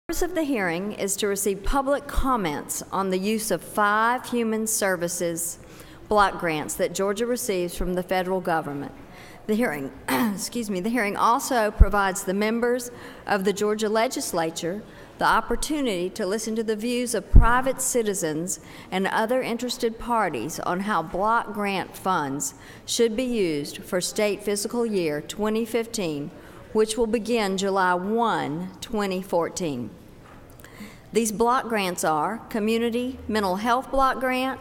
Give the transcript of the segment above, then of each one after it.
The purpose of the hearing is to receive public comments on the use of 5 human services block grants that Georgia receives from the federal government. The hearing, the hearing also provides the members of the Georgia legislature the opportunity to listen to the views of private citizens and other interested parties on how block grant funds should be used for state fiscal year 2015, which will begin July 1, 2014. These block grants are Community Mental Health Block Grant,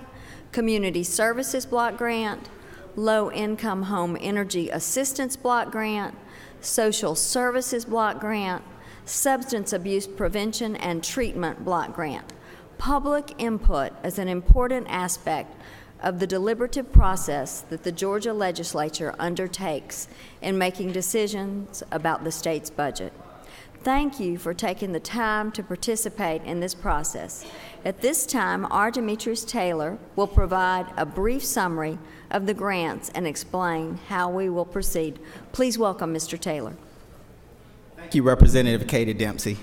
Community Services Block Grant, Low Income Home Energy Assistance Block Grant, Social Services Block Grant, Substance Abuse Prevention and Treatment Block Grant. Public input is an important aspect of the deliberative process that the Georgia legislature undertakes in making decisions about the state's budget. Thank you for taking the time to participate in this process. At this time, R. Demetrius Taylor will provide a brief summary of the grants and explain how we will proceed. Please welcome Mr. Taylor. Thank you, Representative Katie Dempsey.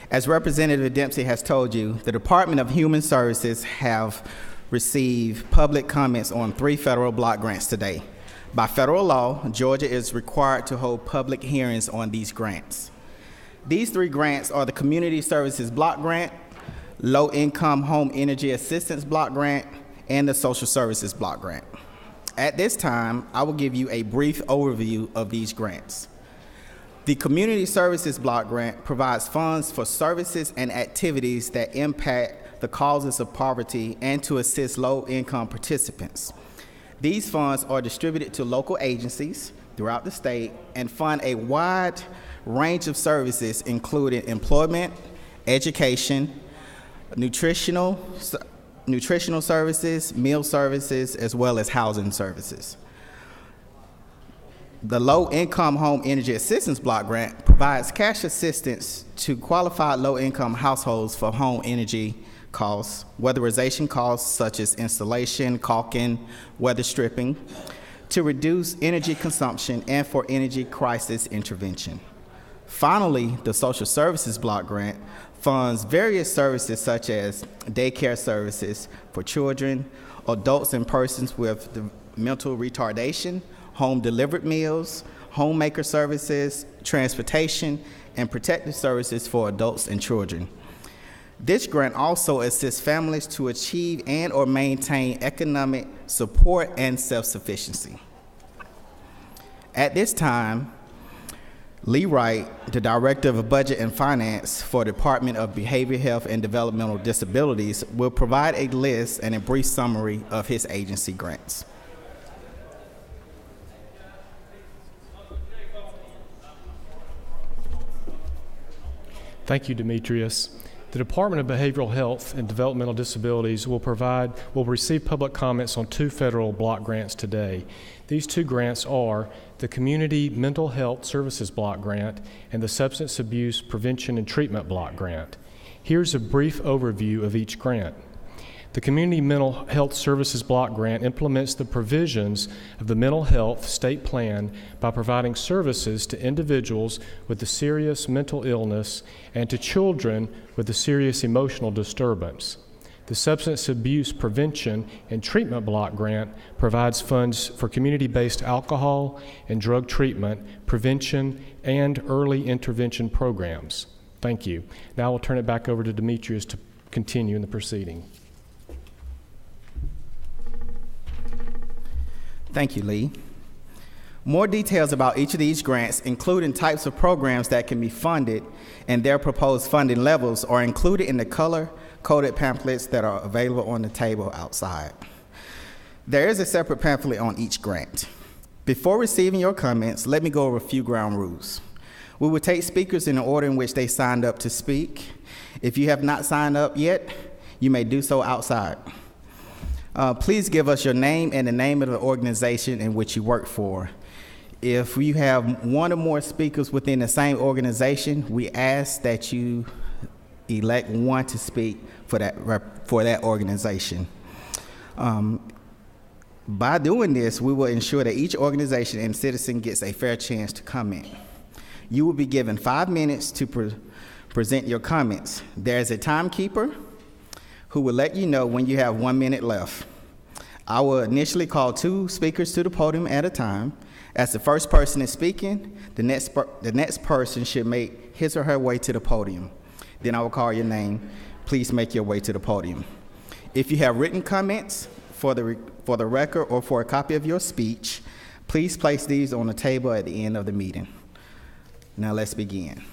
As Representative Dempsey has told you, the Department of Human Services have received public comments on 3 federal block grants today. By federal law, Georgia is required to hold public hearings on these grants. These 3 grants are the Community Services Block Grant, Low Income Home Energy Assistance Block Grant, and the Social Services Block Grant. At this time, I will give you a brief overview of these grants. The Community Services Block Grant provides funds for services and activities that impact the causes of poverty and to assist low-income participants. These funds are distributed to local agencies throughout the state and fund a wide range of services, including employment, education, nutritional services, meal services, as well as housing services. The Low-Income Home Energy Assistance Block Grant provides cash assistance to qualified low-income households for home energy costs, weatherization costs such as installation, caulking, weather stripping, to reduce energy consumption and for energy crisis intervention. Finally, the Social Services Block Grant funds various services such as daycare services for children, adults and persons with mental retardation, home-delivered meals, homemaker services, transportation, and protective services for adults and children. This grant also assists families to achieve and or maintain economic support and self-sufficiency. At this time, Lee Wright, the Director of Budget and Finance for the Department of Behavioral Health and Developmental Disabilities, will provide a list and a brief summary of his agency grants. Thank you, Demetrius. The Department of Behavioral Health and Developmental Disabilities will receive public comments on 2 federal block grants today. These 2 grants are the Community Mental Health Services Block Grant and the Substance Abuse Prevention and Treatment Block Grant. Here's a brief overview of each grant. The Community Mental Health Services Block Grant implements the provisions of the Mental Health State Plan by providing services to individuals with a serious mental illness and to children with a serious emotional disturbance. The Substance Abuse Prevention and Treatment Block Grant provides funds for community-based alcohol and drug treatment, prevention, and early intervention programs. Thank you. Now I'll turn it back over to Demetrius to continue in the proceeding. Thank you, Lee. More details about each of these grants, including types of programs that can be funded and their proposed funding levels, are included in the color-coded pamphlets that are available on the table outside. There is a separate pamphlet on each grant. Before receiving your comments, let me go over a few ground rules. We will take speakers in the order in which they signed up to speak. If you have not signed up yet, you may do so outside. Please give us your name and the name of the organization in which you work for. If you have 1 or more speakers within the same organization, we ask that you elect 1 to speak for that organization. By doing this, we will ensure that each organization and citizen gets a fair chance to comment. You will be given 5 minutes to present your comments. There's a timekeeper who will let you know when you have 1 minute left. I will initially call 2 speakers to the podium at a time. As the first person is speaking, the next person should make his or her way to the podium. Then I will call your name. Please make your way to the podium. If you have written comments for the record or for a copy of your speech, please place these on the table at the end of the meeting. Now let's begin.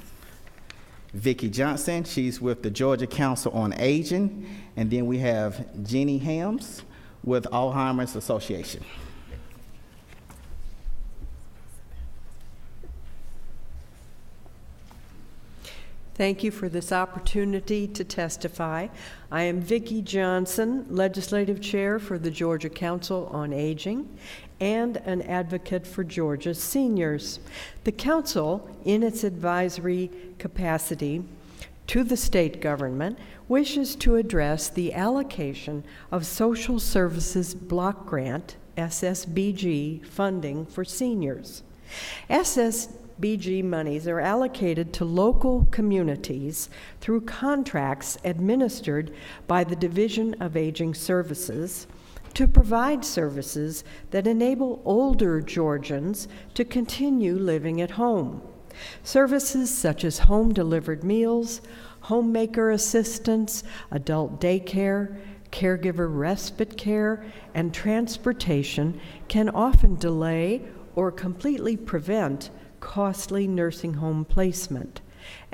Vicki Johnson, she's with the Georgia Council on Aging, and then we have Jeannie Helms with Alzheimer's Association. Thank you for this opportunity to testify. I am Vicki Johnson, Legislative Chair for the Georgia Council on Aging and an advocate for Georgia's seniors. The Council, in its advisory capacity to the state government, wishes to address the allocation of Social Services Block Grant, SSBG, funding for seniors. SSBG monies are allocated to local communities through contracts administered by the Division of Aging Services to provide services that enable older Georgians to continue living at home. Services such as home-delivered meals, homemaker assistance, adult daycare, caregiver respite care, and transportation can often delay or completely prevent costly nursing home placement.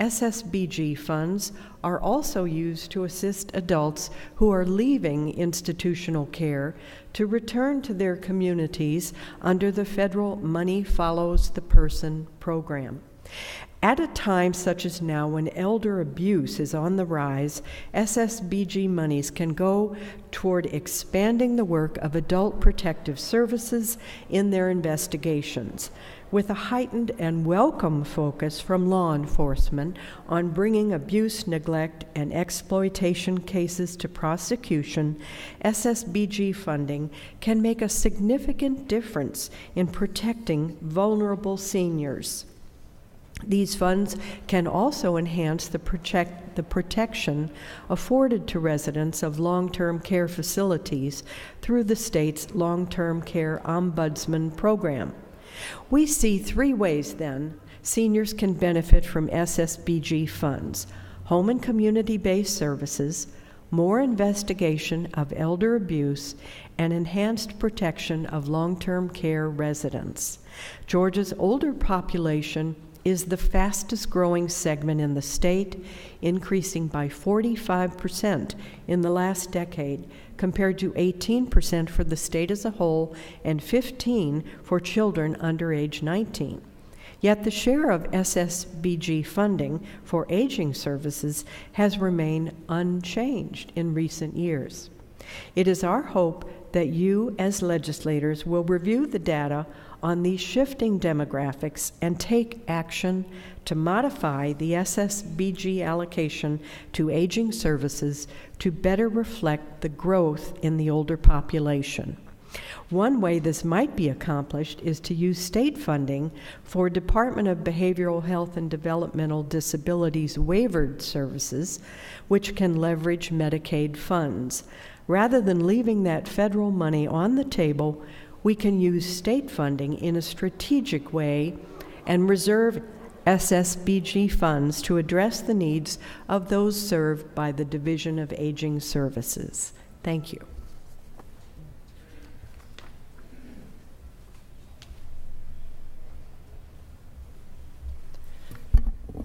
SSBG funds are also used to assist adults who are leaving institutional care to return to their communities under the federal Money Follows the Person program. At a time such as now, when elder abuse is on the rise, SSBG monies can go toward expanding the work of adult protective services in their investigations, with a heightened and welcome focus from law enforcement on bringing abuse, neglect, and exploitation cases to prosecution. SSBG funding can make a significant difference in protecting vulnerable seniors. These funds can also enhance the protection afforded to residents of long-term care facilities through the state's Long-Term Care Ombudsman program. We see 3 ways, then, seniors can benefit from SSBG funds: home and community-based services, more investigation of elder abuse, and enhanced protection of long-term care residents. Georgia's older population is the fastest growing segment in the state, increasing by 45% in the last decade, compared to 18% for the state as a whole and 15% for children under age 19. Yet the share of SSBG funding for aging services has remained unchanged in recent years. It is our hope that you, as legislators, will review the data on these shifting demographics and take action to modify the SSBG allocation to aging services to better reflect the growth in the older population. One way this might be accomplished is to use state funding for Department of Behavioral Health and Developmental Disabilities waivered services, which can leverage Medicaid funds. Rather than leaving that federal money on the table, we can use state funding in a strategic way and reserve SSBG funds to address the needs of those served by the Division of Aging Services. Thank you.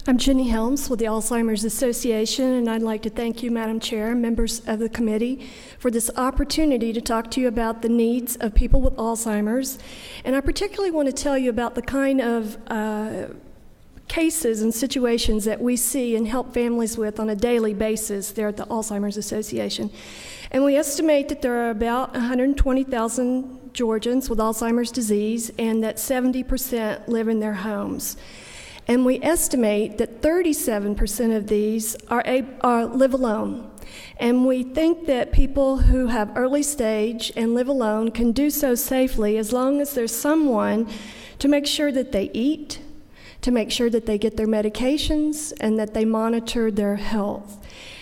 I'm Jenny Helms with the Alzheimer's Association, and I'd like to thank you, Madam Chair, members of the committee, for this opportunity to talk to you about the needs of people with Alzheimer's. And I particularly want to tell you about the kind of cases and situations that we see and help families with on a daily basis there at the Alzheimer's Association. And we estimate that there are about 120,000 Georgians with Alzheimer's disease, and that 70% live in their homes. And we estimate that 37% of these live alone. And we think that people who have early stage and live alone can do so safely as long as there's someone to make sure that they eat, to make sure that they get their medications and that they monitor their health.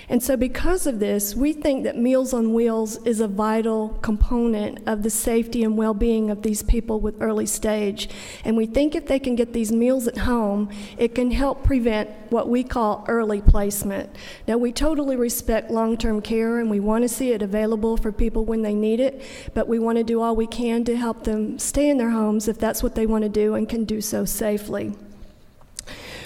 And so because of this, we think that Meals on Wheels is a vital component of the safety and well-being of these people with early stage. And we think if they can get these meals at home, it can help prevent what we call early placement. Now, we totally respect long-term care, and we want to see it available for people when they need it, but we want to do all we can to help them stay in their homes if that's what they want to do and can do so safely.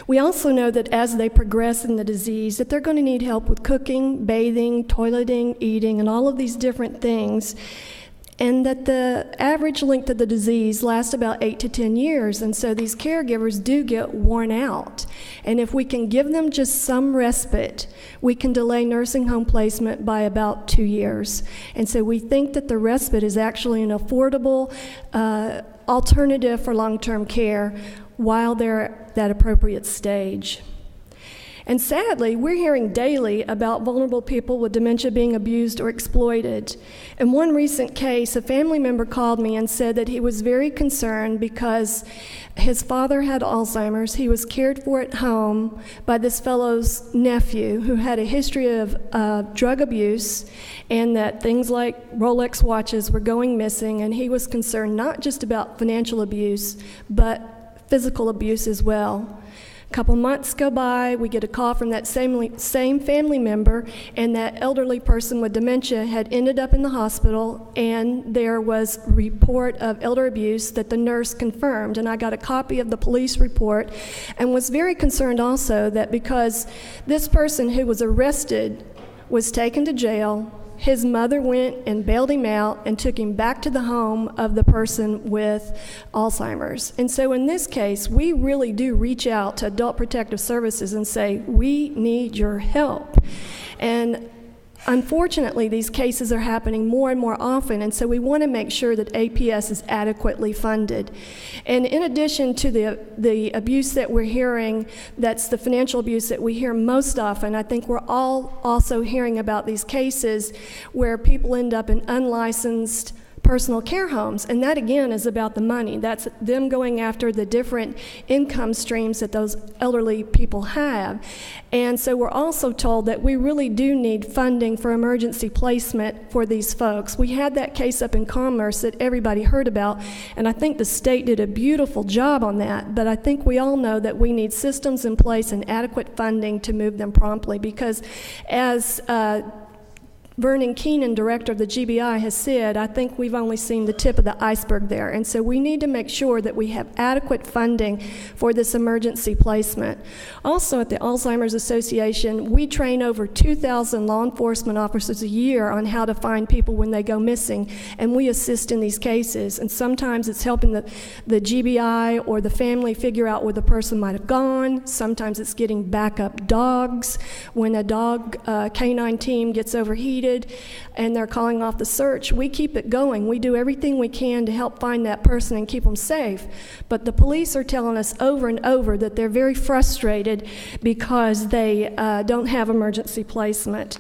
We also know that as they progress in the disease, that they're going to need help with cooking, bathing, toileting, eating, and all of these different things, and that the average length of the disease lasts about 8 to 10 years, and so these caregivers do get worn out. And if we can give them just some respite, we can delay nursing home placement by about 2 years. And so we think that the respite is actually an affordable alternative for long-term care while they're at that appropriate stage. And sadly, we're hearing daily about vulnerable people with dementia being abused or exploited. In one recent case, a family member called me and said that he was very concerned because his father had Alzheimer's. He was cared for at home by this fellow's nephew who had a history of drug abuse, and that things like Rolex watches were going missing, and he was concerned not just about financial abuse, but physical abuse as well. A couple months go by, we get a call from that same family member, and that elderly person with dementia had ended up in the hospital, and there was a report of elder abuse that the nurse confirmed. And I got a copy of the police report and was very concerned also that because this person who was arrested was taken to jail, his mother went and bailed him out and took him back to the home of the person with Alzheimer's. And so in this case, we really do reach out to Adult Protective Services and say, we need your help. And unfortunately, these cases are happening more and more often, and so we want to make sure that APS is adequately funded. And in addition to the abuse that we're hearing, that's the financial abuse that we hear most often, I think we're all also hearing about these cases where people end up in unlicensed personal care homes, and that again is about the money. That's them going after the different income streams that those elderly people have. And so we're also told that we really do need funding for emergency placement for these folks. We had that case up in Commerce that everybody heard about, and I think the state did a beautiful job on that, but I think we all know that we need systems in place and adequate funding to move them promptly, because as Vernon Keenan, director of the GBI, has said, I think we've only seen the tip of the iceberg there. And so we need to make sure that we have adequate funding for this emergency placement. Also, at the Alzheimer's Association, we train over 2,000 law enforcement officers a year on how to find people when they go missing, and we assist in these cases. And sometimes it's helping the GBI or the family figure out where the person might have gone. Sometimes it's getting backup dogs. When a dog canine team gets overheated, and they're calling off the search, we keep it going. We do everything we can to help find that person and keep them safe. But the police are telling us over and over that they're very frustrated because they don't have emergency placement.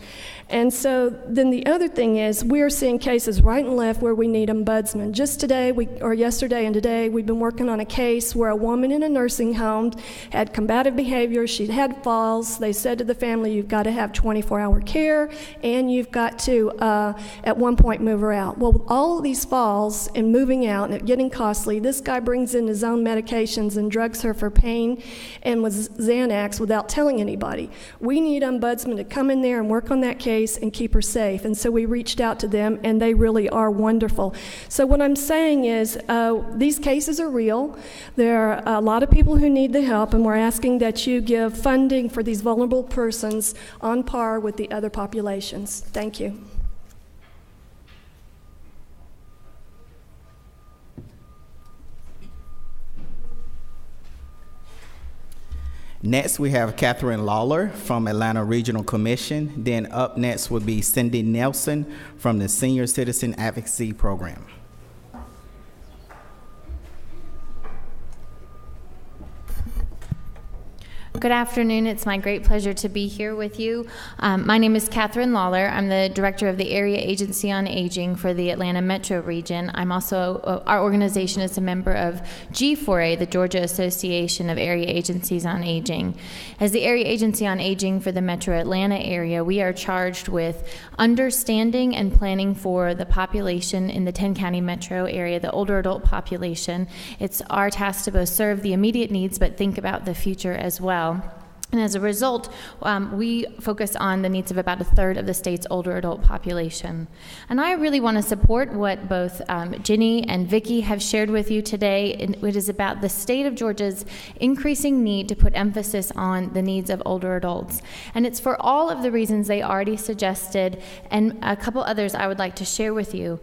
And so then the other thing is we're seeing cases right and left where we need ombudsman. Just today, or yesterday and today, we've been working on a case where a woman in a nursing home had combative behavior. She'd had falls. They said to the family, you've got to have 24-hour care, and you've got to, at one point, move her out. Well, with all of these falls and moving out and it getting costly, this guy brings in his own medications and drugs her for pain and with Xanax without telling anybody. We need ombudsman to come in there and work on that case and keep her safe. And so we reached out to them, and they really are wonderful. So what I'm saying is these cases are real. There are a lot of people who need the help, and we're asking that you give funding for these vulnerable persons on par with the other populations. Thank you. Next, we have Catherine Lawler from Atlanta Regional Commission. Then up next would be Cindy Nelson from the Senior Citizen Advocacy Program. Good afternoon. It's my great pleasure to be here with you. My name is Catherine Lawler. I'm the director of the Area Agency on Aging for the Atlanta Metro region. I'm also, our organization is a member of G4A, the Georgia Association of Area Agencies on Aging. As the Area Agency on Aging for the Metro Atlanta area, we are charged with understanding and planning for the population in the 10-county metro area, the older adult population. It's our task to both serve the immediate needs but think about the future as well. And as a result, we focus on the needs of about a third of the state's older adult population. And I really want to support what both Ginny and Vicki have shared with you today. It is about the state of Georgia's increasing need to put emphasis on the needs of older adults. And it's for all of the reasons they already suggested, and a couple others I would like to share with you.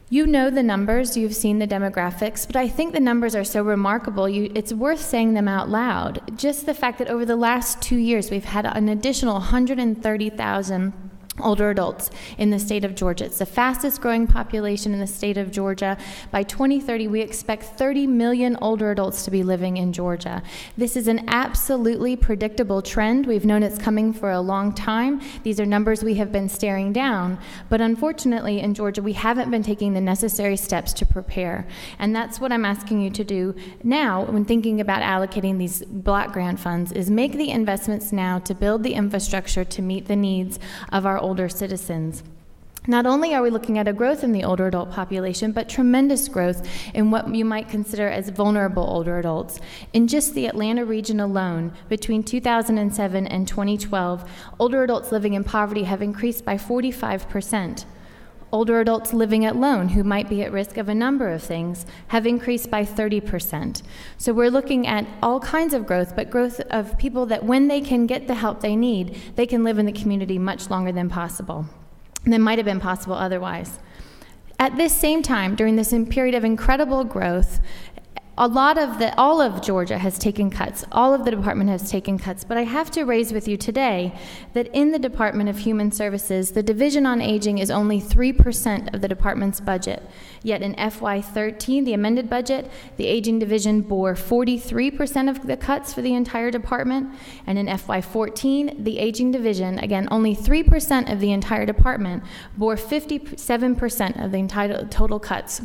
You know the numbers, you've seen the demographics, but I think the numbers are so remarkable, it's worth saying them out loud. Just the fact that over the last 2 years, we've had an additional 130,000 older adults in the state of Georgia. It's the fastest growing population in the state of Georgia. By 2030, we expect 30 million older adults to be living in Georgia. This is an absolutely predictable trend. We've known it's coming for a long time. These are numbers we have been staring down, but unfortunately in Georgia, we haven't been taking the necessary steps to prepare. And that's what I'm asking you to do now when thinking about allocating these block grant funds, is make the investments now to build the infrastructure to meet the needs of our older citizens. Not only are we looking at a growth in the older adult population, but tremendous growth in what you might consider as vulnerable older adults. In just the Atlanta region alone, between 2007 and 2012, older adults living in poverty have increased by 45%. Older adults living alone, who might be at risk of a number of things, have increased by 30%. So we're looking at all kinds of growth, but growth of people that when they can get the help they need, they can live in the community much longer than might have been possible otherwise. At this same time, during this period of incredible growth, all of Georgia has taken cuts. All of the department has taken cuts. But I have to raise with you today that in the Department of Human Services, the Division on Aging is only 3% of the department's budget. Yet in FY13, the amended budget, the Aging Division bore 43% of the cuts for the entire department. And in FY14, the Aging Division, again, only 3% of the entire department, bore 57% of the entire total cuts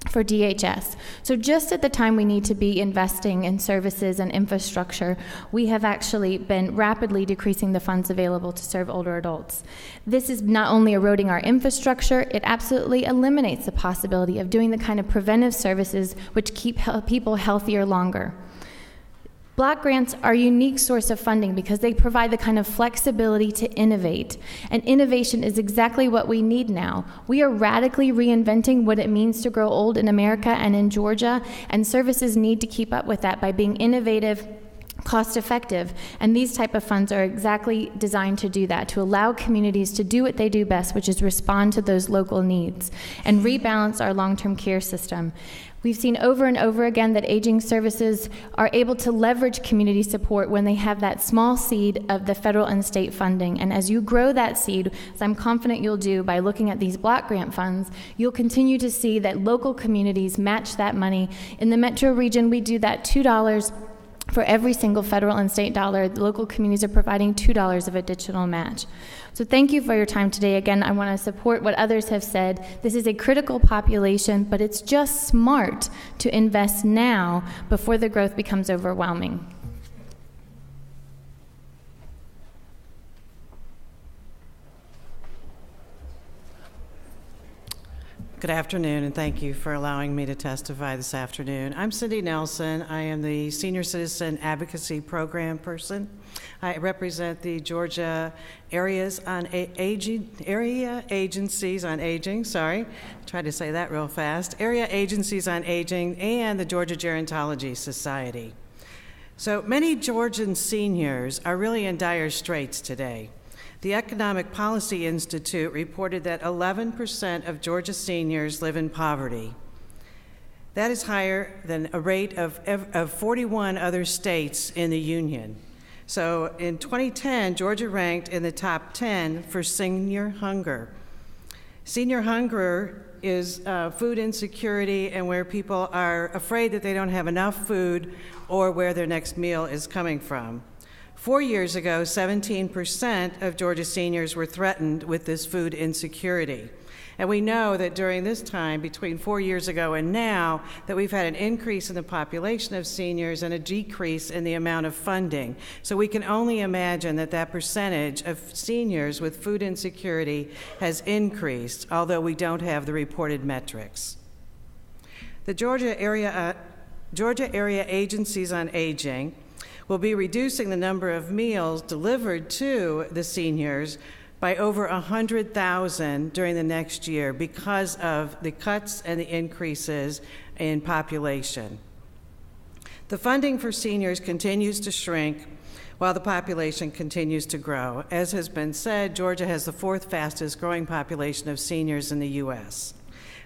for DHS. So just at the time we need to be investing in services and infrastructure, we have actually been rapidly decreasing the funds available to serve older adults. This is not only eroding our infrastructure, it absolutely eliminates the possibility of doing the kind of preventive services which keep people healthier longer. Block grants are a unique source of funding because they provide the kind of flexibility to innovate. And innovation is exactly what we need now. We are radically reinventing what it means to grow old in America and in Georgia, and services need to keep up with that by being innovative, cost-effective, and these type of funds are exactly designed to do that, to allow communities to do what they do best, which is respond to those local needs and rebalance our long-term care system. We've seen over and over again that aging services are able to leverage community support when they have that small seed of the federal and state funding. And as you grow that seed, as I'm confident you'll do by looking at these block grant funds, you'll continue to see that local communities match that money. In the metro region, we do that $2 for every single federal and state dollar. The local communities are providing $2 of additional match. So thank you for your time today. Again, I want to support what others have said. This is a critical population, but it's just smart to invest now before the growth becomes overwhelming. Good afternoon, and thank you for allowing me to testify this afternoon. I'm Cindy Nelson. I am the Senior Citizen Advocacy Program person. I represent the Georgia Area Agencies on Aging, try to say that real fast, Area Agencies on Aging, and the Georgia Gerontology Society. So many Georgian seniors are really in dire straits today. The Economic Policy Institute reported that 11% of Georgia seniors live in poverty. That is higher than a rate of 41 other states in the Union. So in 2010, Georgia ranked in the top 10 for senior hunger. Senior hunger is food insecurity and where people are afraid that they don't have enough food or where their next meal is coming from. 4 years ago, 17% of Georgia seniors were threatened with this food insecurity. And we know that during this time, between 4 years ago and now, that we've had an increase in the population of seniors and a decrease in the amount of funding. So we can only imagine that that percentage of seniors with food insecurity has increased, although we don't have the reported metrics. The Georgia Area Agencies on Aging will be reducing the number of meals delivered to the seniors by over 100,000 during the next year because of the cuts and the increases in population. The funding for seniors continues to shrink while the population continues to grow. As has been said, Georgia has the 4th fastest growing population of seniors in the U.S.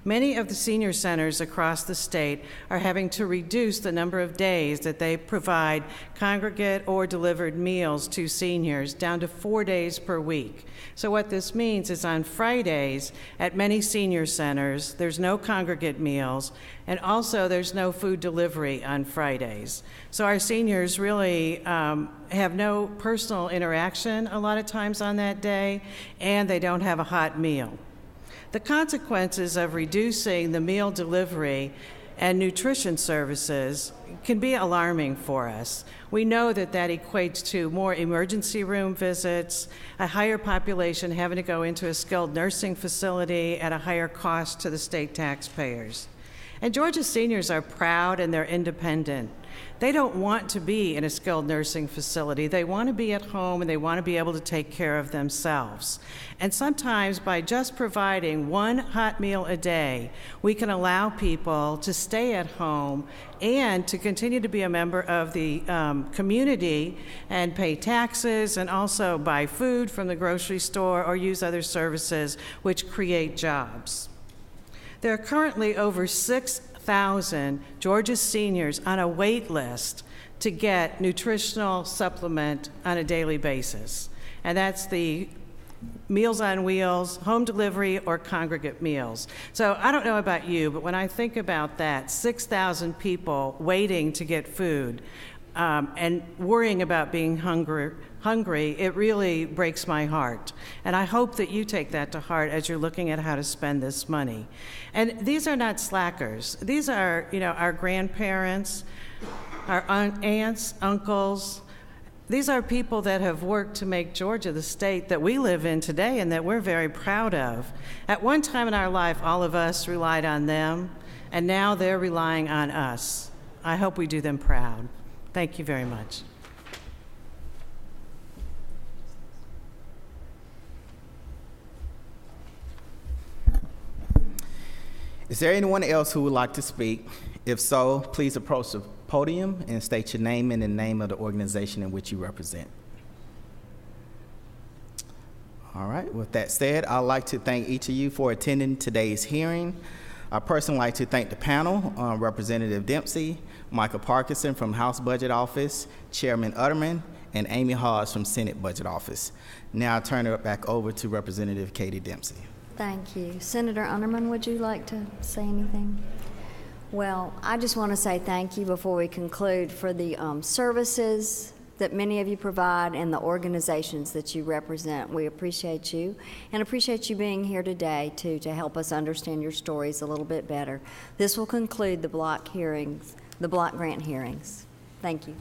Many of the senior centers across the state are having to reduce the number of days that they provide congregate or delivered meals to seniors down to 4 days per week. So what this means is on Fridays at many senior centers, there's no congregate meals, and also there's no food delivery on Fridays. So our seniors really have no personal interaction a lot of times on that day, and they don't have a hot meal. The consequences of reducing the meal delivery and nutrition services can be alarming for us. We know that that equates to more emergency room visits, a higher population having to go into a skilled nursing facility at a higher cost to the state taxpayers. And Georgia seniors are proud and they're independent. They don't want to be in a skilled nursing facility. They want to be at home and they want to be able to take care of themselves. And sometimes by just providing one hot meal a day, we can allow people to stay at home and to continue to be a member of the community and pay taxes and also buy food from the grocery store or use other services which create jobs. There are currently over 6,000 Georgia seniors on a wait list to get nutritional supplement on a daily basis. And that's the Meals on Wheels, home delivery, or congregate meals. So I don't know about you, but when I think about that, 6,000 people waiting to get food and worrying about being hungry, it really breaks my heart. And I hope that you take that to heart as you're looking at how to spend this money. And these are not slackers. These are, our grandparents, our aunts, uncles. These are people that have worked to make Georgia the state that we live in today and that we're very proud of. At one time in our life, all of us relied on them, and now they're relying on us. I hope we do them proud. Thank you very much. Is there anyone else who would like to speak? If so, please approach the podium and state your name and the name of the organization in which you represent. All right, with that said, I'd like to thank each of you for attending today's hearing. I personally like to thank the panel, Representative Dempsey, Michael Parkinson from House Budget Office, Chairman Utterman, and Amy Hawes from Senate Budget Office. Now I turn it back over to Representative Katie Dempsey. Thank you. Senator Unterman, would you like to say anything? Well, I just want to say thank you before we conclude for the services that many of you provide and the organizations that you represent. We appreciate you and appreciate you being here today to help us understand your stories a little bit better. This will conclude the block hearings, the block grant hearings. Thank you.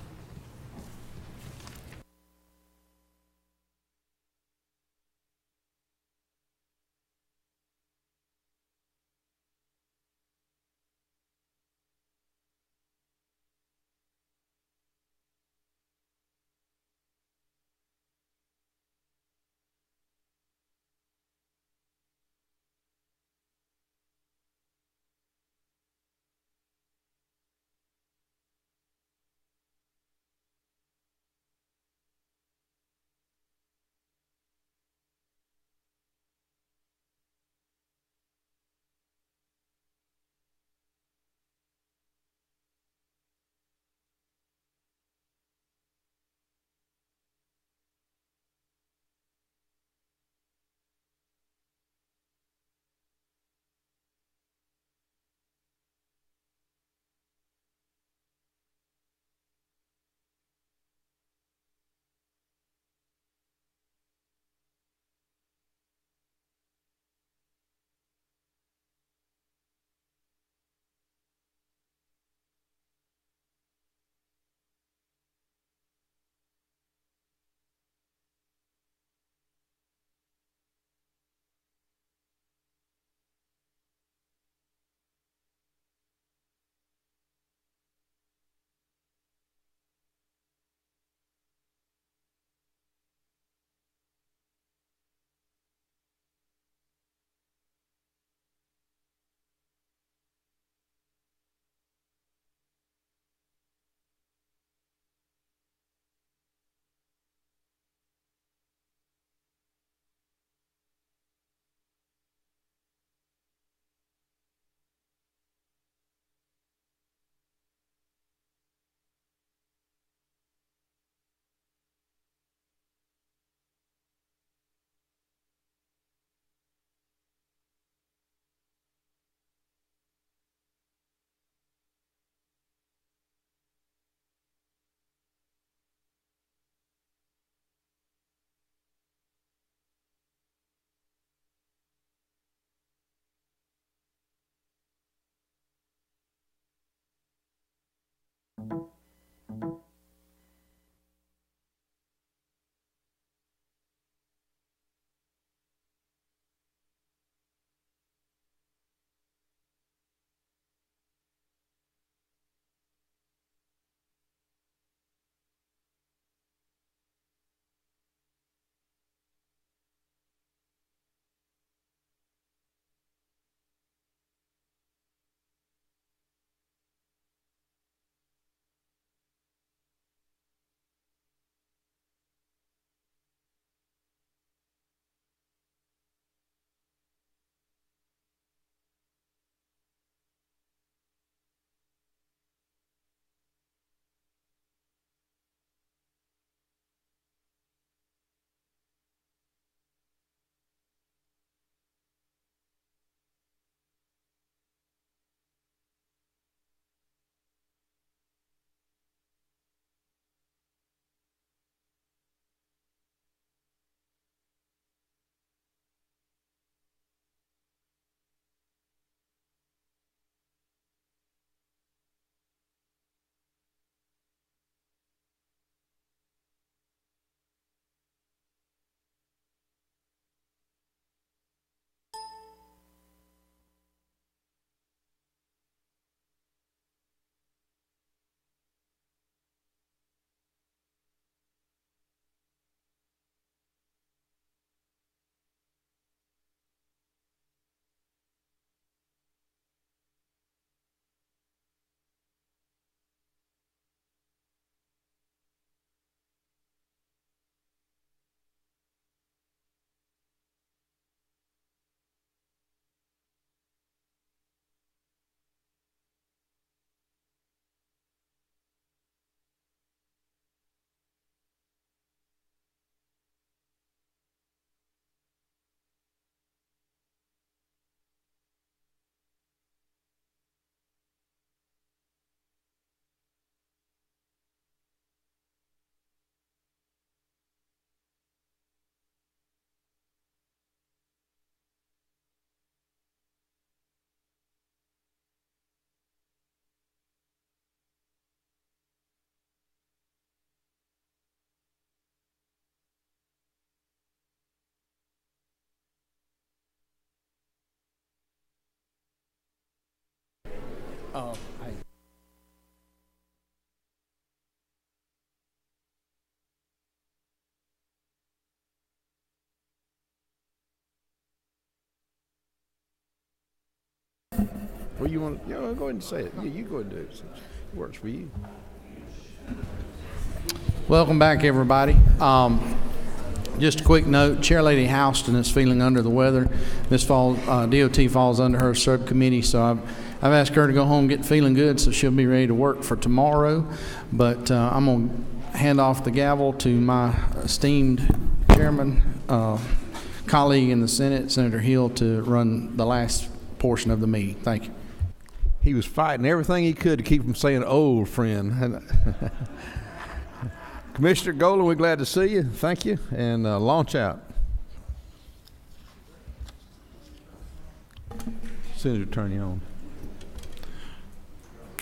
Well, you want to, go ahead and say it. Yeah, you go ahead and do it. Since it works for you. Welcome back, everybody. Just a quick note, Chairlady Houston is feeling under the weather. This fall, DOT falls under her subcommittee, so I've asked her to go home, get feeling good, so she'll be ready to work for tomorrow. But I'm going to hand off the gavel to my esteemed chairman, colleague in the Senate, Senator Hill, to run the last portion of the meeting. Thank you. He was fighting everything he could to keep from saying old friend. Commissioner Golden, we're glad to see you. Thank you. And launch out. Senator, turn you on.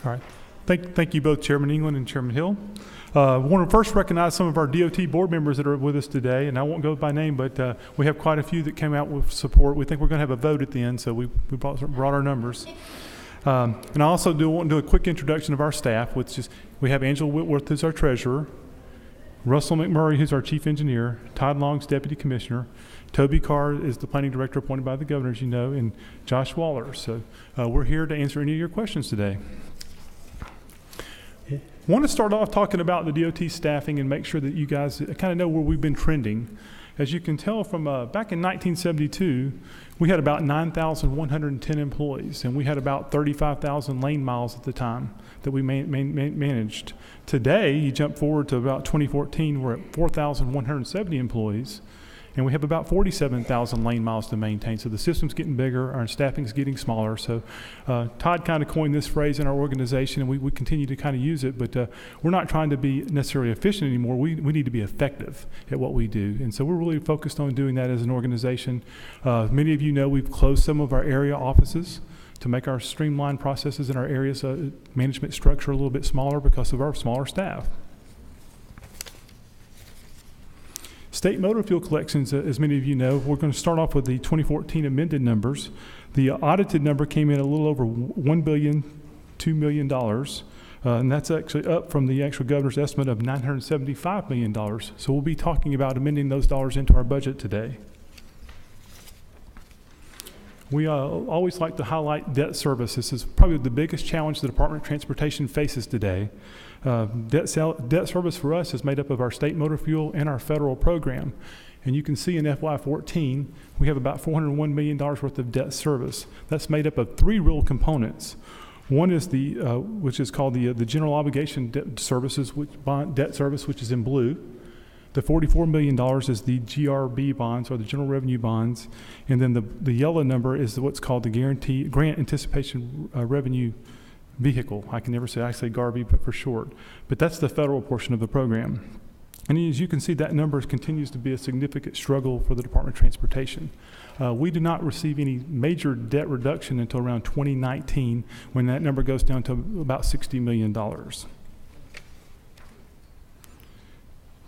All right. Thank you both, Chairman England and Chairman Hill. I want to first recognize some of our DOT board members that are with us today, and I won't go by name, but we have quite a few that came out with support. We think we're going to have a vote at the end, so we brought our numbers. And I also want to do a quick introduction of our staff, which is we have Angela Whitworth, who's our treasurer, Russell McMurray, who's our chief engineer, Todd Long's deputy commissioner, Toby Carr is the planning director appointed by the governor, as you know, and Josh Waller. So we're here to answer any of your questions today. I want to start off talking about the DOT staffing and make sure that you guys kind of know where we've been trending. As you can tell from back in 1972, we had about 9,110 employees, and we had about 35,000 lane miles at the time that we managed. Today, you jump forward to about 2014, we're at 4,170 employees, and we have about 47,000 lane miles to maintain. So the system's getting bigger, our staffing's getting smaller. So Todd kind of coined this phrase in our organization, and we continue to kind of use it, but we're not trying to be necessarily efficient anymore. We need to be effective at what we do. And so we're really focused on doing that as an organization. Many of you know we've closed some of our area offices to make our streamlined processes in our areas management structure a little bit smaller because of our smaller staff. State motor fuel collections, as many of you know, we're going to start off with the 2014 amended numbers. The audited number came in a little over $1,002 million, and that's actually up from the actual governor's estimate of $975 million. So we'll be talking about amending those dollars into our budget today. We always like to highlight debt service. This is probably the biggest challenge the Department of Transportation faces today. Debt service for us is made up of our state motor fuel and our federal program. And you can see in FY14, we have about $401 million worth of debt service. That's made up of three real components. One is which is called the general obligation debt services, debt service, which is in blue. The $44 million is the GRB bonds, or the general revenue bonds. And then the yellow number is what's called the grant anticipation revenue vehicle. I can never say, I say GARB, but for short. But that's the federal portion of the program. And as you can see, that number continues to be a significant struggle for the Department of Transportation. We do not receive any major debt reduction until around 2019, when that number goes down to about $60 million.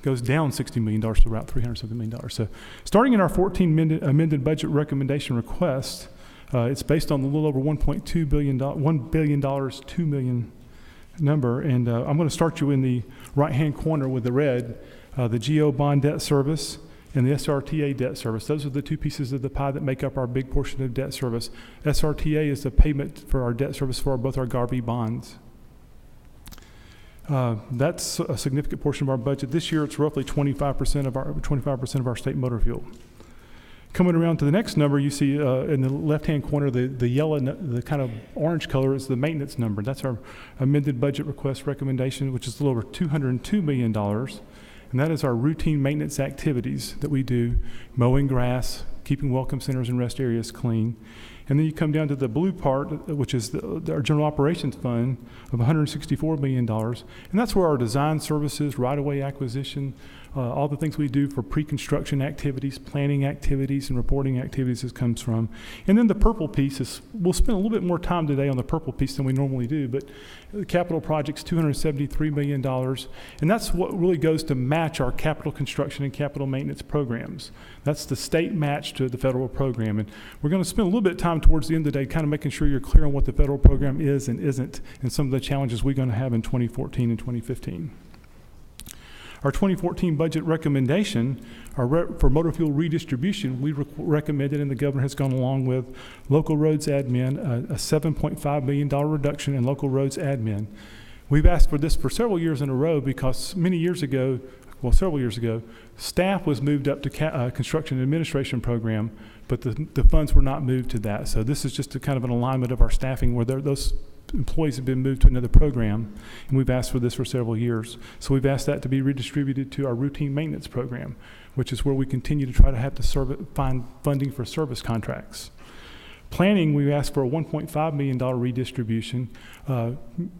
Goes down $60 million to about $370 million. So starting in our 14 amended budget recommendation request, it's based on a little over $1.2 billion, $1 billion, $2 million number. And I'm going to start you in the right-hand corner with the red, the GO bond debt service and the SRTA debt service. Those are the two pieces of the pie that make up our big portion of debt service. SRTA is the payment for our debt service for both our GARB bonds. That's a significant portion of our budget. This year, it's roughly 25% of our state motor fuel. Coming around to the next number, you see in the left-hand corner, the yellow, the kind of orange color is the maintenance number. That's our amended budget request recommendation, which is a little over $202 million. And that is our routine maintenance activities that we do: mowing grass, keeping welcome centers and rest areas clean. And then you come down to the blue part, which is our general operations fund of $164 million. And that's where our design services, right-of-way acquisition, all the things we do for pre-construction activities, planning activities, and reporting activities comes from. And then the purple piece is, we'll spend a little bit more time today on the purple piece than we normally do, but the capital project's $273 million. And that's what really goes to match our capital construction and capital maintenance programs. That's the state match to the federal program. And we're going to spend a little bit of time towards the end of the day kind of making sure you're clear on what the federal program is and isn't, and some of the challenges we're going to have in 2014 and 2015. Our 2014 budget recommendation for motor fuel redistribution, we recommended, and the governor has gone along with, local roads admin, a $7.5 million reduction in local roads admin. We've asked for this for several years in a row because several years ago, staff was moved up to construction administration program, but the funds were not moved to that. So this is just a kind of an alignment of our staffing where those employees have been moved to another program, and we've asked for this for several years. So we've asked that to be redistributed to our routine maintenance program, which is where we continue to try to have to find funding for service contracts. Planning, we asked for a $1.5 million redistribution.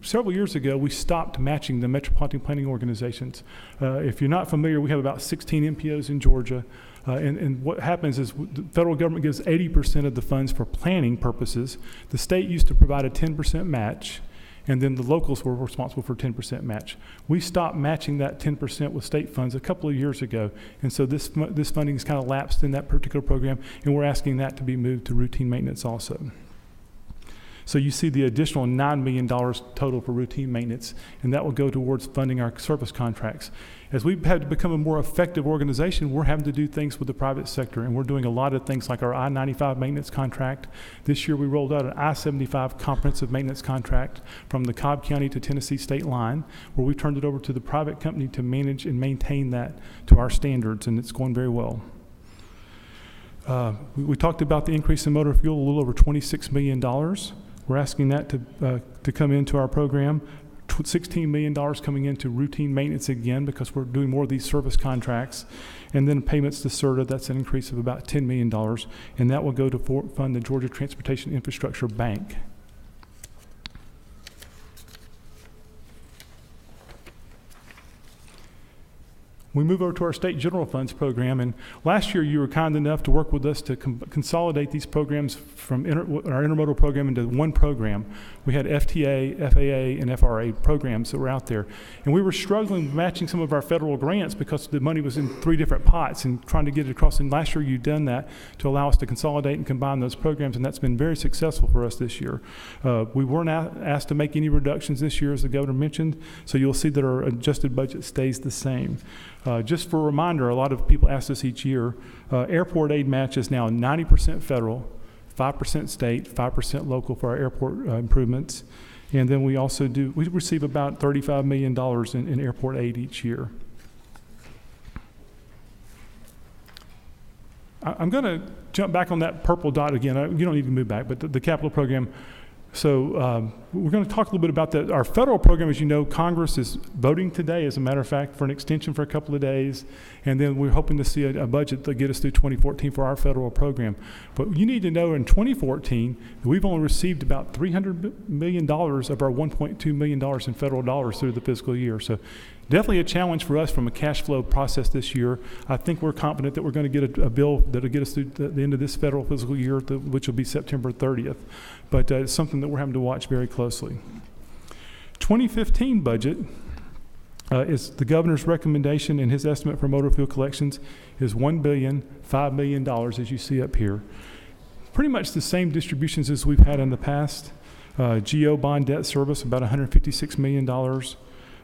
Several years ago, we stopped matching the metropolitan planning organizations. If you're not familiar, we have about 16 MPOs in Georgia. And what happens is the federal government gives 80% of the funds for planning purposes. The state used to provide a 10% match, and then the locals were responsible for 10% match. We stopped matching that 10% with state funds a couple of years ago, and so this funding has kind of lapsed in that particular program, and we're asking that to be moved to routine maintenance also. So you see the additional $9 million total for routine maintenance, and that will go towards funding our service contracts. As we've had to become a more effective organization, we're having to do things with the private sector, and we're doing a lot of things like our I-95 maintenance contract. This year we rolled out an I-75 comprehensive maintenance contract from the Cobb County to Tennessee state line, where we turned it over to the private company to manage and maintain that to our standards, and it's going very well. We talked about the increase in motor fuel, a little over $26 million. We're asking that to come into our program. $16 million coming into routine maintenance again because we're doing more of these service contracts. And then payments to CERTA, that's an increase of about $10 million. And that will go to fund the Georgia Transportation Infrastructure Bank. we move over to our state general funds program. And last year, you were kind enough to work with us to consolidate these programs from our intermodal program into one program. We had FTA, FAA, and FRA programs that were out there. And we were struggling matching some of our federal grants because the money was in 3 different pots and trying to get it across. And last year, you'd done that to allow us to consolidate and combine those programs, and that's been very successful for us this year. We weren't asked to make any reductions this year, as the governor mentioned, so you'll see that our adjusted budget stays the same. Just for a reminder, a lot of people ask us each year, airport aid match is now 90% federal, 5% state, 5% local for our airport improvements. And then we also we receive about $35 million in airport aid each year. I'm going to jump back on that purple dot again. You don't need to move back, but the capital program. So we're going to talk a little bit about that. Our federal program, as you know, Congress is voting today, as a matter of fact, for an extension for a couple of days. And then we're hoping to see a budget that get us through 2014 for our federal program. But you need to know in 2014, we've only received about $300 million of our $1.2 million in federal dollars through the fiscal year. So definitely a challenge for us from a cash flow process this year. I think we're confident that we're going to get a bill that will get us through the end of this federal fiscal year, which will be September 30th. But it's something that we're having to watch very closely. 2015 budget is the governor's recommendation, and his estimate for motor fuel collections is $1,005 million, as you see up here. Pretty much the same distributions as we've had in the past. GO bond debt service, about $156 million.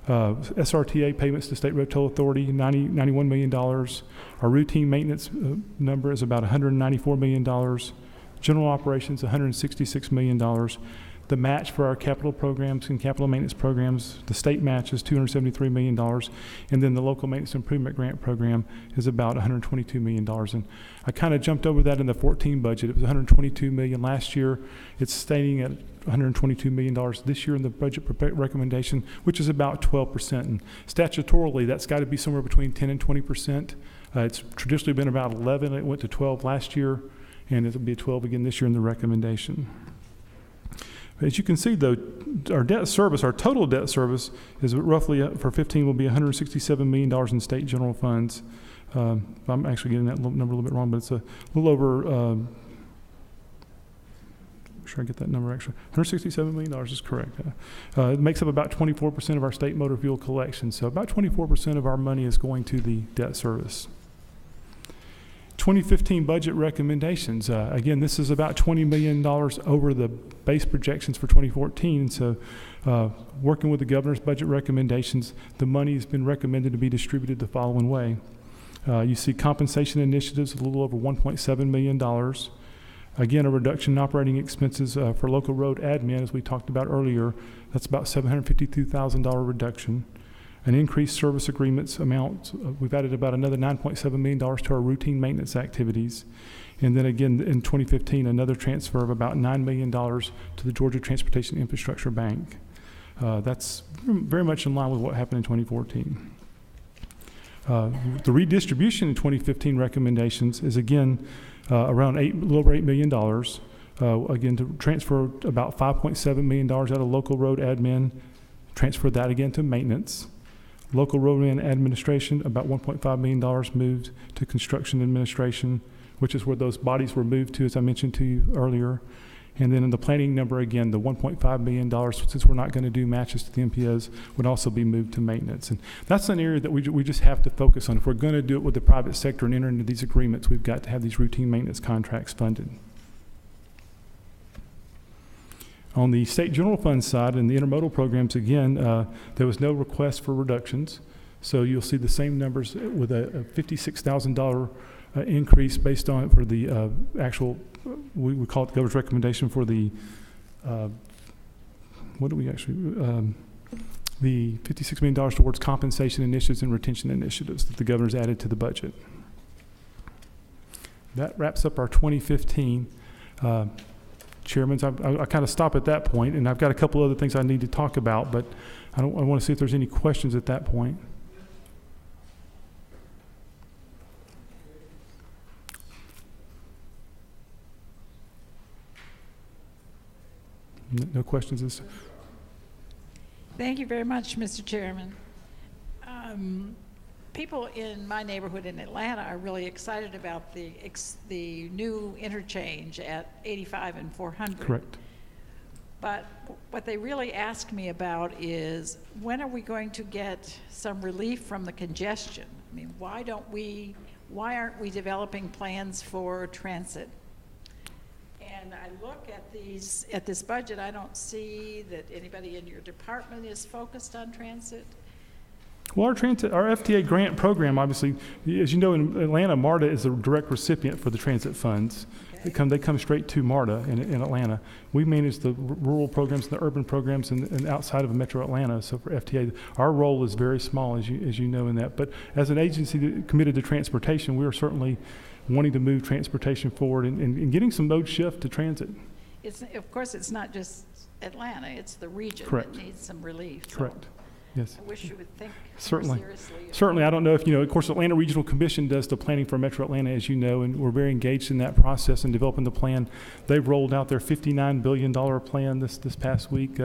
SRTA payments to State Road Toll Authority, $91 million. Our routine maintenance number is about $194 million. General operations, $166 million. The match for our capital programs and capital maintenance programs, the state match is $273 million. And then the local maintenance improvement grant program is about $122 million. And I kind of jumped over that in the 14 budget. It was $122 million last year. It's staying at $122 million this year in the budget recommendation, which is about 12%. And statutorily, that's got to be somewhere between 10 and 20%. It's traditionally been about 11. It went to 12 last year, and it'll be 12 again this year in the recommendation. As you can see, though, our debt service, our total debt service is roughly, for 15, will be $167 million in state general funds. I'm actually getting that number a little bit wrong, but it's a little over, make sure I get that number actually. $167 million is correct. It makes up about 24% of our state motor fuel collection. So about 24% of our money is going to the debt service. 2015 budget recommendations. Again, this is about $20 million over the base projections for 2014. So working with the governor's budget recommendations, the money has been recommended to be distributed the following way. You see compensation initiatives, a little over $1.7 million. Again, a reduction in operating expenses for local road admin, as we talked about earlier. That's about $752,000 reduction. An increased service agreements amount, we've added about another $9.7 million to our routine maintenance activities. And then again, in 2015, another transfer of about $9 million to the Georgia Transportation Infrastructure Bank. That's very much in line with what happened in 2014. The redistribution in 2015 recommendations is again around a little over $8 million. Again, to transfer about $5.7 million out of local road admin, transfer that again to maintenance. Local road administration, about $1.5 million moved to construction administration, which is where those bodies were moved to, as I mentioned to you earlier. And then in the planning number, again, the $1.5 million, since we're not going to do matches to the MPOs, would also be moved to maintenance. And that's an area that we just have to focus on. If we're going to do it with the private sector and enter into these agreements, we've got to have these routine maintenance contracts funded. On the state general fund side and the intermodal programs, again, there was no request for reductions. So you'll see the same numbers with a $56,000 increase based on for the actual, we call it the governor's recommendation for the, what do we actually, the $56 million towards compensation initiatives and retention initiatives that the governor's added to the budget. That wraps up our 2015 Chairman, I kind of stop at that point, and I've got a couple other things I need to talk about, but I want to see if there's any questions at that point. No questions? Thank you very much, Mr. Chairman. people in my neighborhood in Atlanta are really excited about the new interchange at 85 and 400. Correct. But what they really ask me about is, when are we going to get some relief from the congestion? I mean, why aren't we developing plans for transit? And I look at this budget, I don't see that anybody in your department is focused on transit. Well, our FTA grant program, obviously, as you know, in Atlanta, MARTA is a direct recipient for the transit funds. Okay. They come straight to MARTA in Atlanta. We manage the rural programs and the urban programs and outside of Metro Atlanta. So for FTA, our role is very small, as you know, in that. But as an agency committed to transportation, we are certainly wanting to move transportation forward and getting some mode shift to transit. Of course, it's not just Atlanta, it's the region Correct. that needs some relief. So Correct. Yes. I wish you would think Certainly. more seriously. Certainly. I don't know if, of course, Atlanta Regional Commission does the planning for Metro Atlanta, as you know, and we're very engaged in that process and developing the plan. They've rolled out their $59 billion plan this past week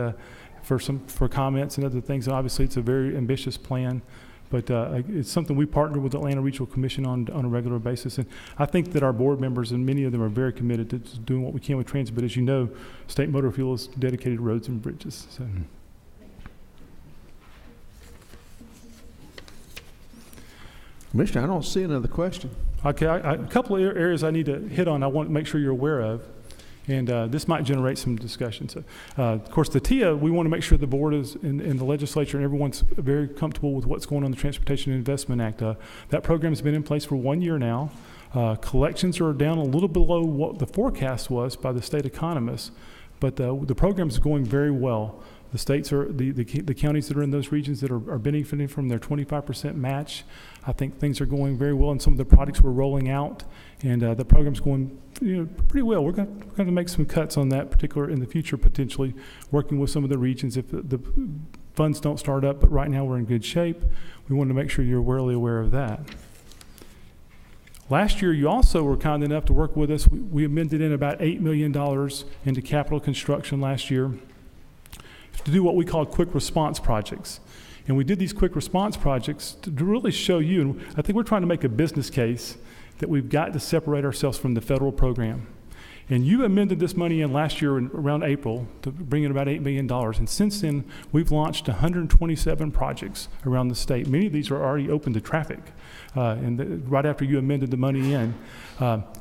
for comments and other things. And obviously, it's a very ambitious plan, but it's something we partner with the Atlanta Regional Commission on a regular basis. And I think that our board members, and many of them are very committed to doing what we can with transit. But as you know, state motor fuel is dedicated to roads and bridges. So. Commissioner, I don't see another question. Okay, a couple of areas I need to hit on I want to make sure you're aware of, and this might generate some discussion. So, of course, the TIA, we want to make sure the board is in the legislature and everyone's very comfortable with what's going on in the Transportation Investment Act. That program has been in place for 1 year now. Collections are down a little below what the forecast was by the state economists, but the program is going very well. The states are, the counties that are in those regions that are benefiting from their 25% match. I think things are going very well in some of the products we're rolling out, and the program's going pretty well. We're going to make some cuts on that particular in the future, potentially working with some of the regions if the funds don't start up, but right now we're in good shape. We want to make sure you're really aware of that. Last year, you also were kind enough to work with us. We amended in about $8 million into capital construction last year to do what we call quick response projects. And we did these quick response projects to really show you, and I think we're trying to make a business case that we've got to separate ourselves from the federal program. And you amended this money in last year around April to bring in about $8 million. And since then, we've launched 127 projects around the state. Many of these are already open to traffic. Right after you amended the money in.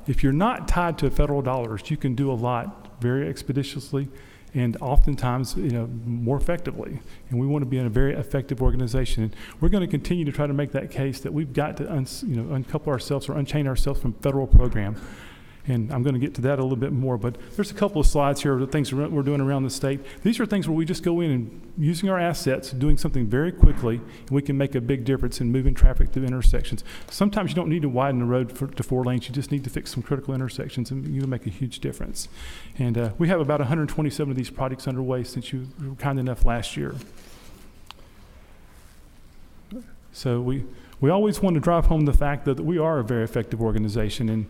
If you're not tied to federal dollars, you can do a lot very expeditiously and oftentimes, more effectively. And we want to be in a very effective organization. And we're going to continue to try to make that case that we've got to uncouple ourselves or unchain ourselves from federal program. And I'm going to get to that a little bit more, but there's a couple of slides here of the things we're doing around the state. These are things where we just go in and using our assets, doing something very quickly, and we can make a big difference in moving traffic through intersections. Sometimes you don't need to widen the road to 4 lanes. You just need to fix some critical intersections, and you'll make a huge difference. And we have about 127 of these projects underway since you were kind enough last year. So we always want to drive home the fact that we are a very effective organization, and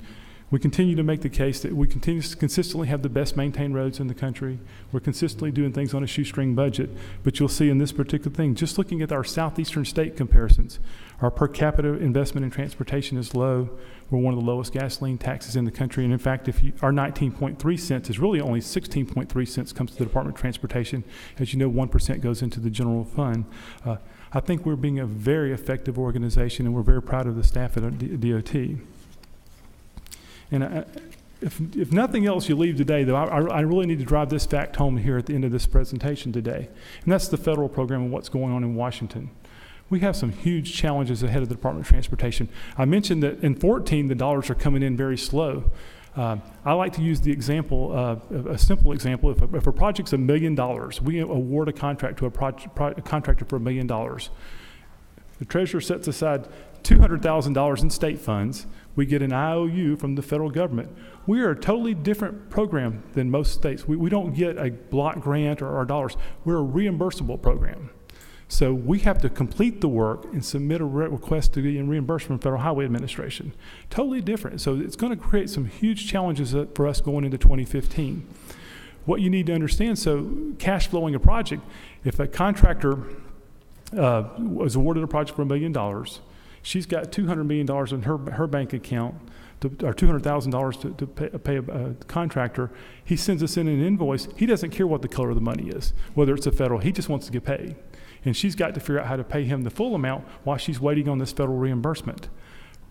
we continue to make the case that we continue to consistently have the best maintained roads in the country. We're consistently doing things on a shoestring budget, but you'll see in this particular thing, just looking at our southeastern state comparisons, our per capita investment in transportation is low. We're one of the lowest gasoline taxes in the country, and in fact, our 19.3 cents is really only 16.3 cents comes to the Department of Transportation. As you know, 1% goes into the general fund. I think we're being a very effective organization, and we're very proud of the staff at DOT. And if nothing else you leave today, though, I really need to drive this fact home here at the end of this presentation today. And that's the federal program and what's going on in Washington. We have some huge challenges ahead of the Department of Transportation. I mentioned that in 2014, the dollars are coming in very slow. I like to use the example, a simple example. If a project's $1 million, we award a contract to a contractor for $1 million. The treasurer sets aside $200,000 in state funds. We get an IOU from the federal government. We are a totally different program than most states. We don't get a block grant or our dollars. We're a reimbursable program. So we have to complete the work and submit a request to get reimbursed from Federal Highway Administration. Totally different. So it's going to create some huge challenges for us going into 2015. What you need to understand, so cash flowing a project, if a contractor was awarded a project for $1 million, She's got $200 million in her bank account, or $200,000 to pay a contractor. He sends us in an invoice. He doesn't care what the color of the money is, whether it's a federal. He just wants to get paid. And she's got to figure out how to pay him the full amount while she's waiting on this federal reimbursement.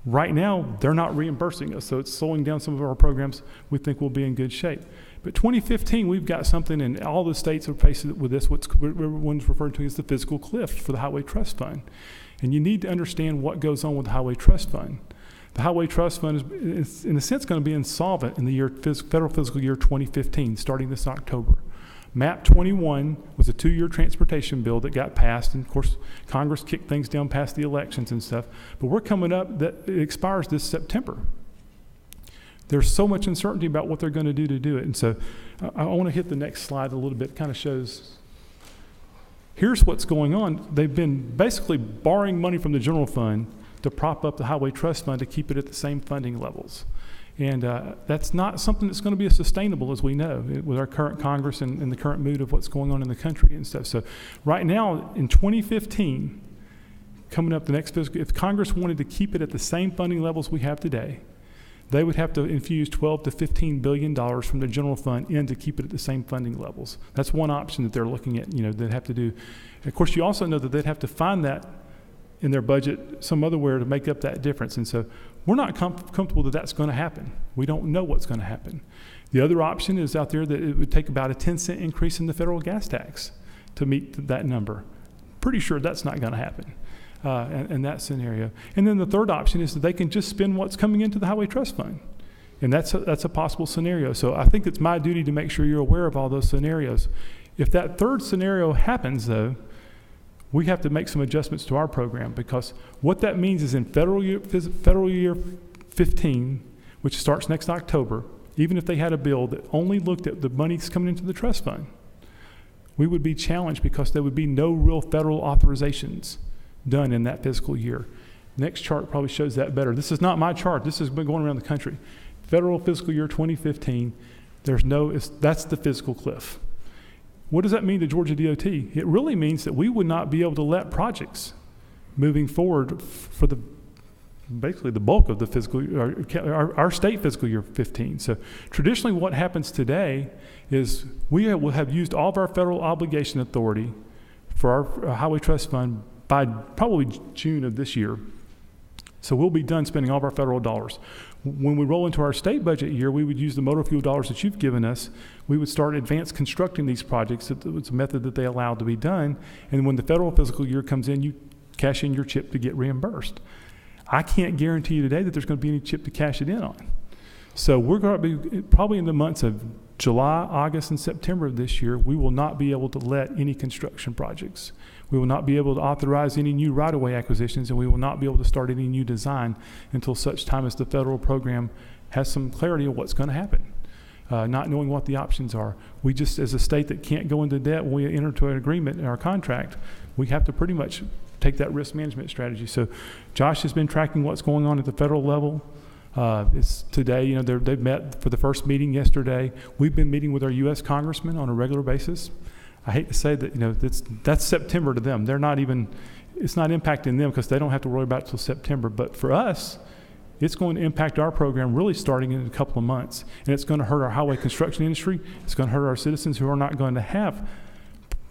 Right now, they're not reimbursing us, so it's slowing down some of our programs. We think we'll be in good shape. But 2015, we've got something, and all the states are faced with this, what everyone's referred to as the fiscal cliff for the Highway Trust Fund. And you need to understand what goes on with the Highway Trust Fund. The Highway Trust Fund is in a sense, going to be insolvent in the federal fiscal year 2015, starting this October. MAP 21 was a 2-year transportation bill that got passed, and of course, Congress kicked things down past the elections and stuff. But we're coming up, that it expires this September. There's so much uncertainty about what they're going to do it. And so I want to hit the next slide a little bit. It kind of shows, here's what's going on. They've been basically borrowing money from the general fund to prop up the Highway Trust Fund to keep it at the same funding levels. And that's not something that's going to be as sustainable as we know with our current Congress and the current mood of what's going on in the country and stuff. So right now in 2015, coming up the next fiscal, if Congress wanted to keep it at the same funding levels we have today, they would have to infuse $12 to $15 billion from the general fund in to keep it at the same funding levels. That's one option that they're looking at, they'd have to do. And of course, you also know that they'd have to find that in their budget some other where to make up that difference. And so we're not comfortable that that's going to happen. We don't know what's going to happen. The other option is out there that it would take about a 10-cent increase in the federal gas tax to meet that number. Pretty sure that's not going to happen in that scenario. And then the third option is that they can just spend what's coming into the Highway Trust Fund. And that's a possible scenario. So I think it's my duty to make sure you're aware of all those scenarios. If that third scenario happens, though, we have to make some adjustments to our program, because what that means is in federal year 15, which starts next October, even if they had a bill that only looked at the money that's coming into the trust fund, we would be challenged because there would be no real federal authorizations done in that fiscal year. Next chart probably shows that better. This is not my chart. This has been going around the country. Federal fiscal year 2015, that's the fiscal cliff. What does that mean to Georgia DOT? It really means that we would not be able to let projects moving forward for basically the bulk of the our state fiscal year 15. So traditionally what happens today is we will have used all of our federal obligation authority for our Highway Trust Fund by probably June of this year. So we'll be done spending all of our federal dollars. When we roll into our state budget year, we would use the motor fuel dollars that you've given us. We would start advanced constructing these projects. It's a method that they allowed to be done. And when the federal fiscal year comes in, you cash in your chip to get reimbursed. I can't guarantee you today that there's going to be any chip to cash it in on. So we're going to be probably in the months of July, August, and September of this year, we will not be able to let any construction projects. We will not be able to authorize any new right-of-way acquisitions, and we will not be able to start any new design until such time as the federal program has some clarity of what's going to happen. Not knowing what the options are. We just, as a state that can't go into debt when we enter into an agreement in our contract, we have to pretty much take that risk management strategy. So Josh has been tracking what's going on at the federal level. It's today, they've met for the first meeting yesterday. We've been meeting with our U.S. congressmen on a regular basis. I hate to say that, that's September to them. They're not even, it's not impacting them because they don't have to worry about it till September. But for us, it's going to impact our program really starting in a couple of months. And it's going to hurt our highway construction industry. It's going to hurt our citizens who are not going to have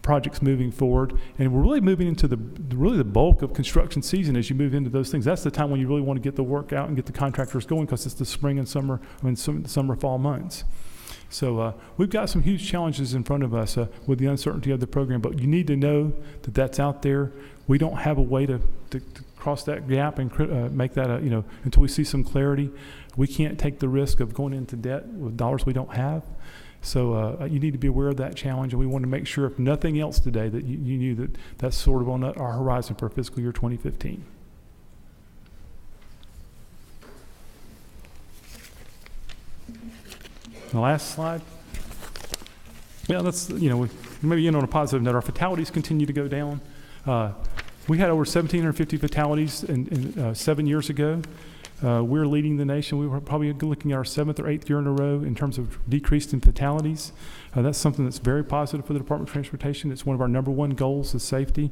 projects moving forward. And we're really moving into the bulk of construction season as you move into those things. That's the time when you really want to get the work out and get the contractors going, because it's the spring and summer, summer, fall months. So we've got some huge challenges in front of us with the uncertainty of the program, but you need to know that that's out there. We don't have a way to cross that gap and make that, until we see some clarity. We can't take the risk of going into debt with dollars we don't have. So you need to be aware of that challenge, and we want to make sure, if nothing else today, that you knew that that's sort of on our horizon for fiscal year 2015. The last slide. Yeah, that's, maybe on a positive note, our fatalities continue to go down. We had over 1,750 fatalities 7 years ago. We're leading the nation. We were probably looking at our 7th or 8th year in a row in terms of decreased in fatalities. That's something that's very positive for the Department of Transportation. It's one of our #1 goals is safety.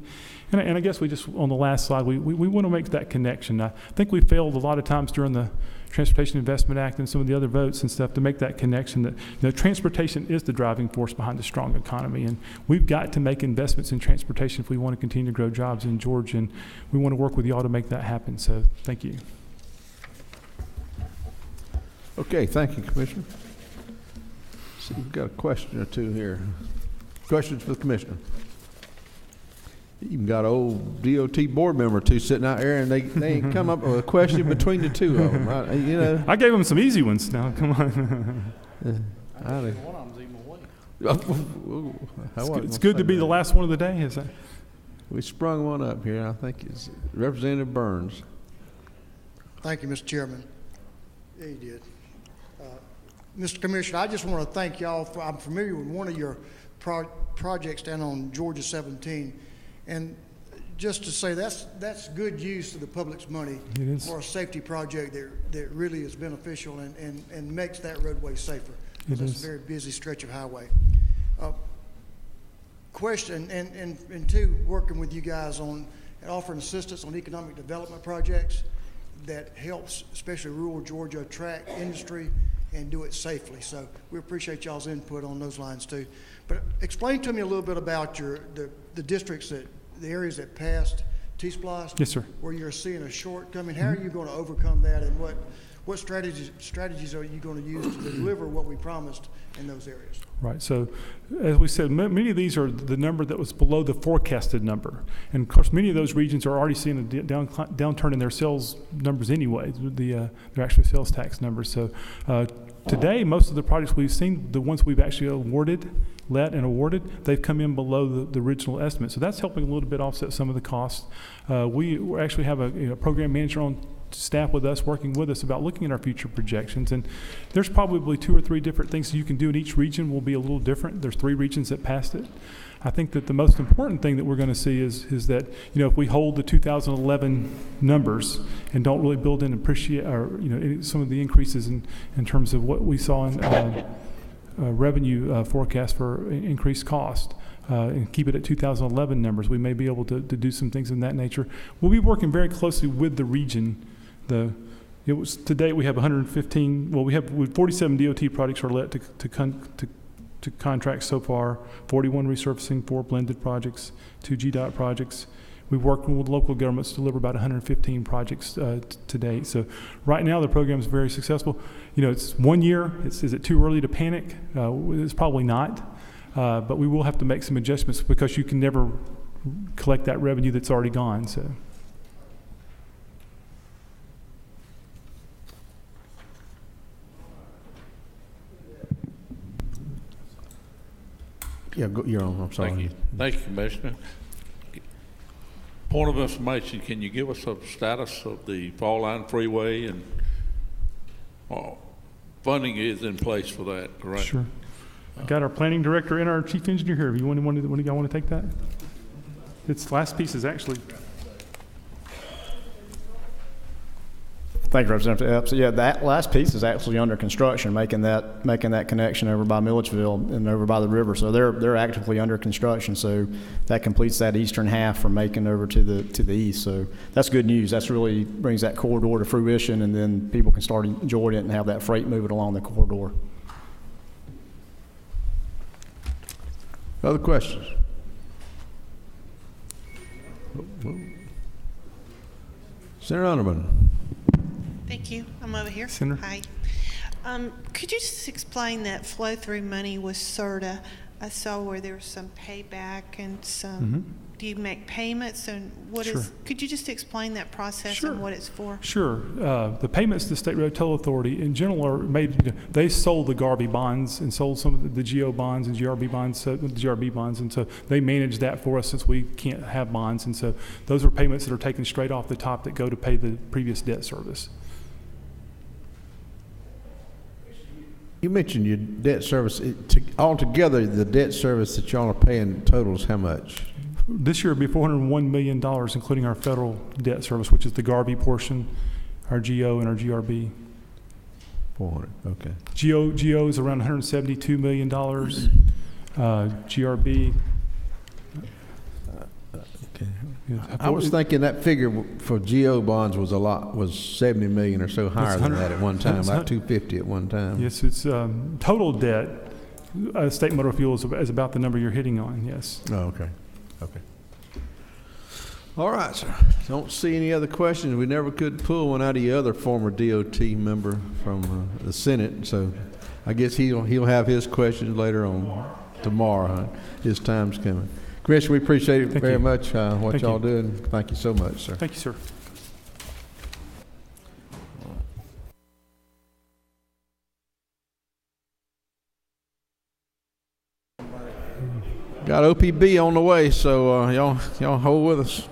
And I guess we just, on the last slide, we want to make that connection. I think we failed a lot of times during the Transportation Investment Act and some of the other votes and stuff to make that connection that transportation is the driving force behind a strong economy. And we've got to make investments in transportation if we want to continue to grow jobs in Georgia. And we want to work with y'all to make that happen. So thank you. Okay, thank you, Commissioner. See, we've got a question or two here. Questions for the Commissioner? You even got an old DOT board member or two sitting out there, and they ain't come up with a question between the two of them. You know, I gave them some easy ones. Now, come on. One of them's even away. It's good to be the last one of the day, is that? We sprung one up here. I think it's Representative Burns. Thank you, Mr. Chairman. Yeah, you did. Mr. Commissioner, I just want to thank y'all. I'm familiar with one of your projects down on Georgia 17, and just to say that's good use of the public's money for a safety project that really is beneficial and makes that roadway safer. It's a very busy stretch of highway. Question, and two, working with you guys on offering assistance on economic development projects that helps especially rural Georgia attract industry and do it safely. So we appreciate y'all's input on those lines too. But explain to me a little bit about the districts the areas that passed T-Splosh. Yes, sir. Where you're seeing a shortcoming. How are you going to overcome that, and what strategies are you going to use to deliver what we promised in those areas? Right. So, as we said, many of these are the number that was below the forecasted number. And, of course, many of those regions are already seeing a downturn in their sales numbers anyway, their actual sales tax numbers. So, today, most of the projects we've seen, the ones we've actually let and awarded, they've come in below the original estimate. So that's helping a little bit offset some of the costs. We actually have a program manager on staff with us, working with us about looking at our future projections. And there's probably 2 or 3 different things you can do in each region will be a little different. There's 3 regions that passed it. I think that the most important thing that we're going to see is that, if we hold the 2011 numbers and don't really build in some of the increases in terms of what we saw in revenue forecast for increased cost, and keep it at 2011 numbers, we may be able to do some things in that nature. We'll be working very closely with the region. To date we have 115. Well, we have 47 DOT projects are let to contracts so far. 41 resurfacing, 4 blended projects, 2 GDOT projects. We've worked with local governments to deliver about 115 projects to date. So right now the program is very successful. It's 1 year. Is it too early to panic? It's probably not. But we will have to make some adjustments because you can never collect that revenue that's already gone. So. Yeah, you're on. I'm sorry. Thank you, Commissioner. Point of information, can you give us a status of the Fall Line Freeway and funding is in place for that, correct? Sure. I got our planning director and our chief engineer here. One of y'all want to take that? Its last piece is actually. Thank you, Representative Epps. So, yeah, that last piece is actually under construction, making that connection over by Milledgeville and over by the river. So they're actively under construction. So that completes that eastern half from Macon over to the east. So that's good news. That's really brings that corridor to fruition, and then people can start enjoying it and have that freight moving along the corridor. Other questions? Senator Underman. Thank you. I'm over here. Senator. Hi. Could you just explain that flow-through money with CERTA? I saw where there was some payback and some. Do you make payments and what Sure. Could you just explain that process Sure. and what it's for? Sure. The payments to the State Road Toll Authority in general are made. They sold the GARB bonds and sold some of the GO bonds and GRB bonds, and so they manage that for us since we can't have bonds, and so those are payments that are taken straight off the top that go to pay the previous debt service. You mentioned your debt service. Altogether, the debt service that y'all are paying totals how much? This year it'll be $401 million, including our federal debt service, which is the GARB portion, our GO and our GRB. 400, okay. GO is around $172 million. GRB. Okay. I was thinking that figure for GO bonds was was 70 million or so higher than that at one time, like 250 at one time. Yes, it's total debt. State Motor Fuel is about the number you're hitting on, yes. Oh, okay. Okay. All right, sir. Don't see any other questions. We never could pull one out of the other former DOT member from the Senate, so I guess he'll have his questions later on tomorrow. Huh? His time's coming. Commissioner, we appreciate it very much, what y'all doing. Thank you so much, sir. Thank you, sir. Got OPB on the way, so y'all hold with us.